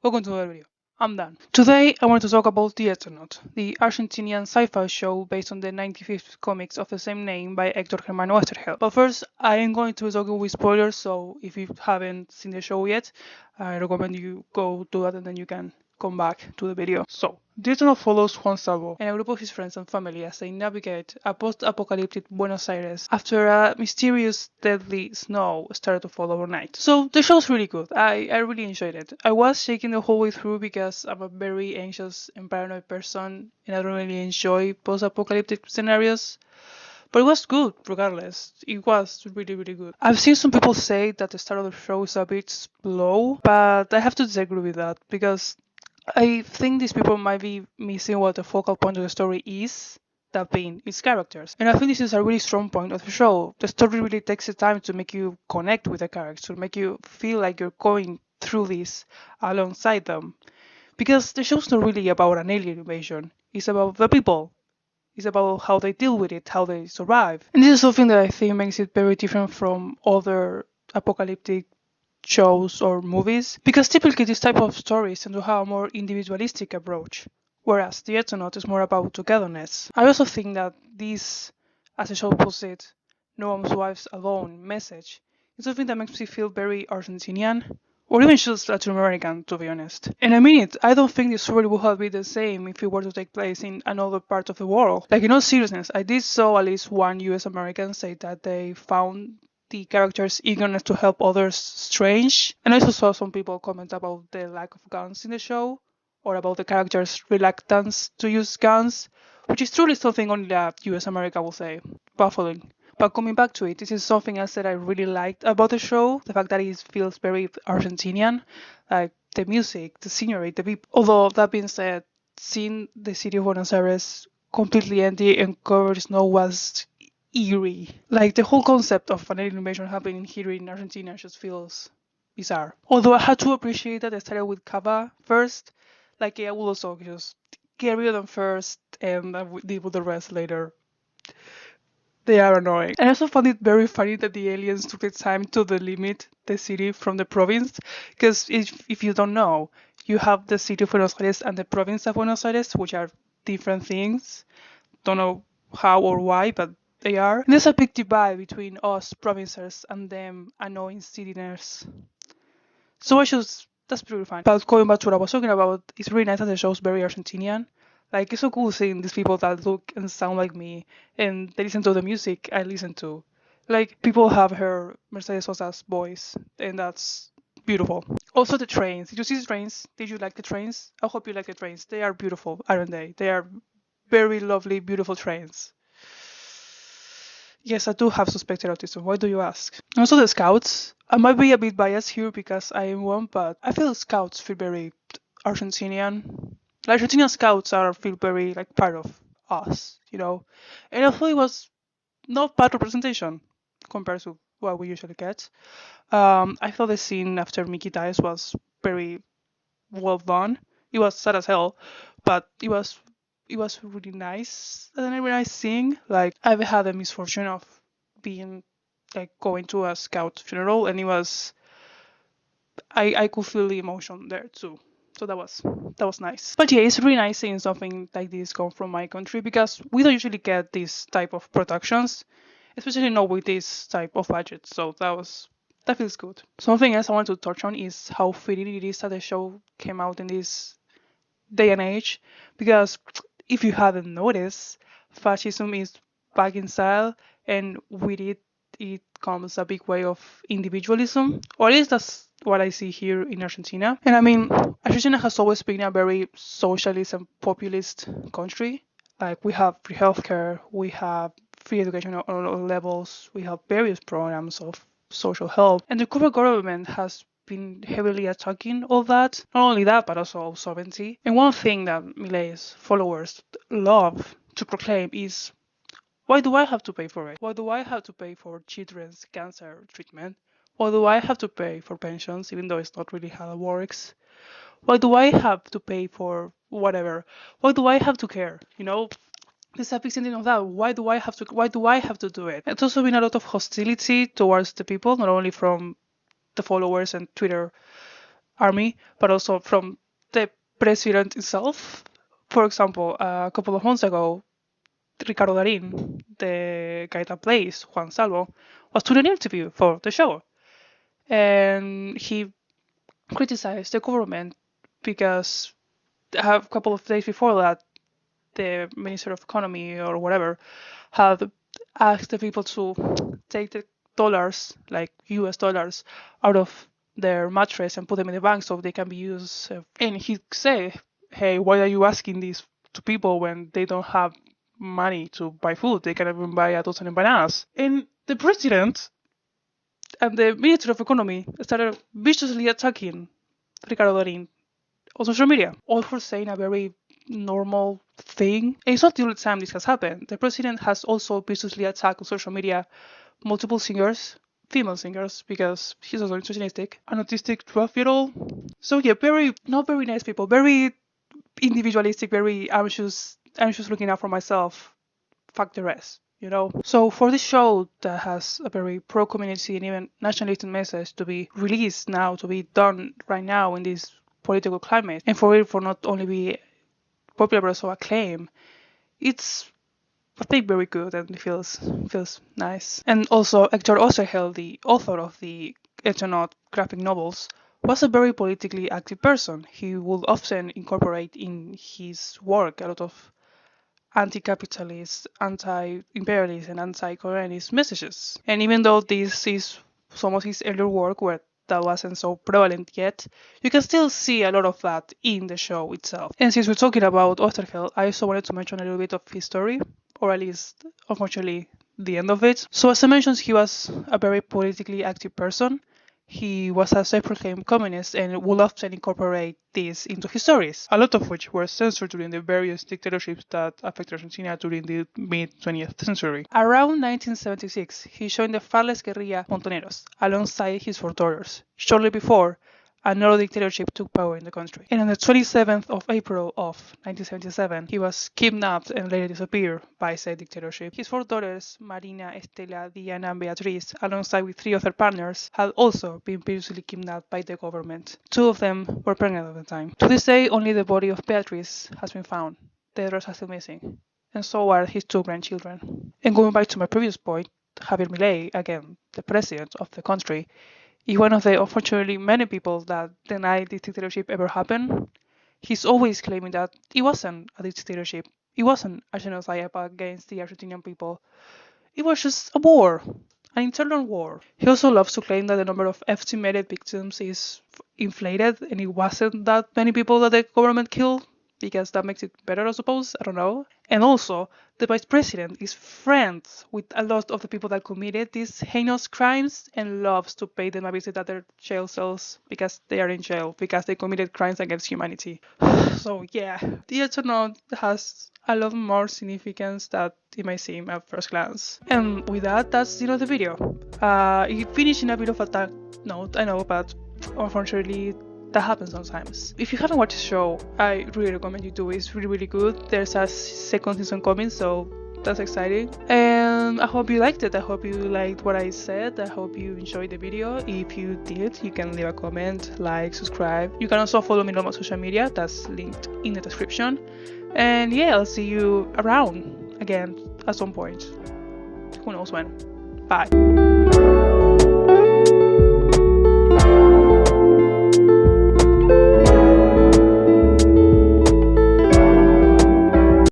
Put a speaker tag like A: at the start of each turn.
A: Welcome to another video. I'm Dan. Today I want to talk about the Eternaut, the Argentinian sci-fi show based on the 1950s comics of the same name by Héctor Germano Westergel. But first, I am going to be talking with spoilers, so if you haven't seen the show yet, I recommend you go do that and then you can come back to the video. So, the Eternaut follows Juan Salvo and a group of his friends and family as they navigate a post-apocalyptic Buenos Aires after a mysterious deadly snow started to fall overnight. So the show's really good. I really enjoyed it. I was shaking the whole way through because I'm a very anxious and paranoid person and I don't really enjoy post-apocalyptic scenarios. But it was good, regardless. It was really, really good. I've seen some people say that the start of the show is a bit slow, but I have to disagree with that because I think these people might be missing what the focal point of the story is, that being its characters. And I think this is a really strong point of the show. The story really takes the time to make you connect with the characters, to make you feel like you're going through this alongside them. Because the show's not really about an alien invasion, it's about the people. It's about how they deal with it, how they survive. And this is something that I think makes it very different from other apocalyptic shows or movies, because typically this type of stories tend to have a more individualistic approach, whereas the Eternaut is more about togetherness. I also think that this, as the show puts it, no one survives alone message is something that makes me feel very Argentinian, or even just Latin American, to be honest. And I mean it, I don't think this story would have been the same if it were to take place in another part of the world. Like, in all seriousness, I did saw at least one US American say that they found the character's eagerness to help others strange. And I also saw some people comment about the lack of guns in the show, or about the character's reluctance to use guns, which is truly something only that US America will say. Baffling. But coming back to it, this is something else that I really liked about the show, the fact that it feels very Argentinian, like the music, the scenery, the people. Although, that being said, seeing the city of Buenos Aires completely empty and covered in snow was eerie. Like, the whole concept of an alien invasion happening here in Argentina just feels bizarre. Although I had to appreciate that I started with Cava first. Like, I will also just get rid of them first and I would deal with the rest later. They are annoying. I also found it very funny that the aliens took the time to delimit the city from the province, because if you don't know, you have the city of Buenos Aires and the province of Buenos Aires, which are different things. Don't know how or why, but they are. And there's a big divide between us provincers and them annoying citizens. So that's pretty fine. But going back to what I was talking about, it's really nice that the show's very Argentinian. Like, it's so cool seeing these people that look and sound like me, and they listen to the music I listen to. Like, people have heard Mercedes Sosa's voice, and that's beautiful. Also, the trains. Did you see the trains? Did you like the trains? I hope you like the trains. They are beautiful, aren't they? They are very lovely, beautiful trains. Yes, I do have suspected autism. Why do you ask? Also, the scouts. I might be a bit biased here because I am one, but I feel scouts feel very Argentinian. Like, Argentinian scouts feel very like part of us, you know. And I thought it was not bad representation compared to what we usually get. I thought the scene after Mickey dies was very well done. It was sad as hell, but it was really nice. And a really nice thing. Like, I've had the misfortune of being like going to a scout funeral, and it was I could feel the emotion there too. So that was nice. But yeah, it's really nice seeing something like this come from my country, because we don't usually get this type of productions, especially not with this type of budget. So that feels good. Something else I want to touch on is how fitting it is that the show came out in this day and age, because if you haven't noticed, fascism is back in style, and with it comes a big way of individualism, or at least that's what I see here in Argentina. And I mean, Argentina has always been a very socialist and populist country. Like, we have free healthcare, we have free education on all levels, we have various programs of social help, and the current government has been heavily attacking all that. Not only that, but also sovereignty. And one thing that Milei's followers love to proclaim is, why do I have to pay for it? Why do I have to pay for children's cancer treatment? Why do I have to pay for pensions, even though it's not really how it works? Why do I have to pay for whatever? Why do I have to care? You know, there's a big sentiment of that. Why do I have to do it? It's also been a lot of hostility towards the people, not only from the followers and Twitter army, but also from the president himself. For example, a couple of months ago, Ricardo Darín, the guy that plays Juan Salvo, was doing an interview for the show, and he criticized the government because a couple of days before that, the Minister of Economy or whatever had asked the people to take the dollars, like US dollars, out of their mattress and put them in the bank so they can be used. And he said, hey, why are you asking this to people when they don't have money to buy food? They can't even buy a dozen bananas. And the president and the Minister of Economy started viciously attacking Ricardo Darín on social media, all for saying a very normal thing. And it's not the only time this has happened. The president has also viciously attacked on social media multiple singers, female singers, because he's also misogynistic, an autistic 12-year-old. So yeah, not very nice people, very individualistic, very anxious looking out for myself. Fuck the rest, you know? So for this show that has a very pro-community and even nationalistic message to be released now, to be done right now in this political climate, and for it for not only be popular but also acclaimed, it's I think very good and it feels nice. And also Hector Oesterheld, the author of the Eternaut graphic novels, was a very politically active person. He would often incorporate in his work a lot of anti-capitalist, anti-imperialist and anti-colonialist messages. And even though this is some of his earlier work where that wasn't so prevalent yet, you can still see a lot of that in the show itself. And since we're talking about Oesterheld, I also wanted to mention a little bit of his story, or at least, unfortunately, the end of it. So as I mentioned, he was a very politically active person. He was a self-proclaimed communist and would often incorporate this into his stories, a lot of which were censored during the various dictatorships that affected Argentina during the mid-20th century. Around 1976, he joined the Farles guerrilla Montoneros alongside his four daughters. Shortly before, another dictatorship took power in the country. And on the 27th of April of 1977, he was kidnapped and later disappeared by said dictatorship. His four daughters, Marina, Estela, Diana, and Beatriz, alongside with three other partners, had also been previously kidnapped by the government. Two of them were pregnant at the time. To this day, only the body of Beatriz has been found. The rest are still missing. And so are his two grandchildren. And going back to my previous point, Javier Milei, again, the president of the country, is one of the unfortunately many people that deny this dictatorship ever happened. He's always claiming that it wasn't a dictatorship. It wasn't a genocide against the Argentinian people. It was just a war, an internal war. He also loves to claim that the number of estimated victims is inflated and it wasn't that many people that the government killed, because that makes it better, I suppose. I don't know. And also, the vice president is friends with a lot of the people that committed these heinous crimes and loves to pay them a visit at their jail cells because they are in jail, because they committed crimes against humanity. So yeah, the Eternaut has a lot more significance than it may seem at first glance. And with that, that's the end of the video. It finished in a bit of a dark note, I know, but unfortunately, that happens sometimes. If you haven't watched the show, I really recommend you do. It's really good. There's a second season coming, so that's exciting. And I hope you liked it. I hope you liked what I said. I hope you enjoyed the video. If you did, you can leave a comment, like, subscribe. You can also follow me on my social media. That's linked in the description. And yeah, I'll see you around again at some point. Who knows when. Bye.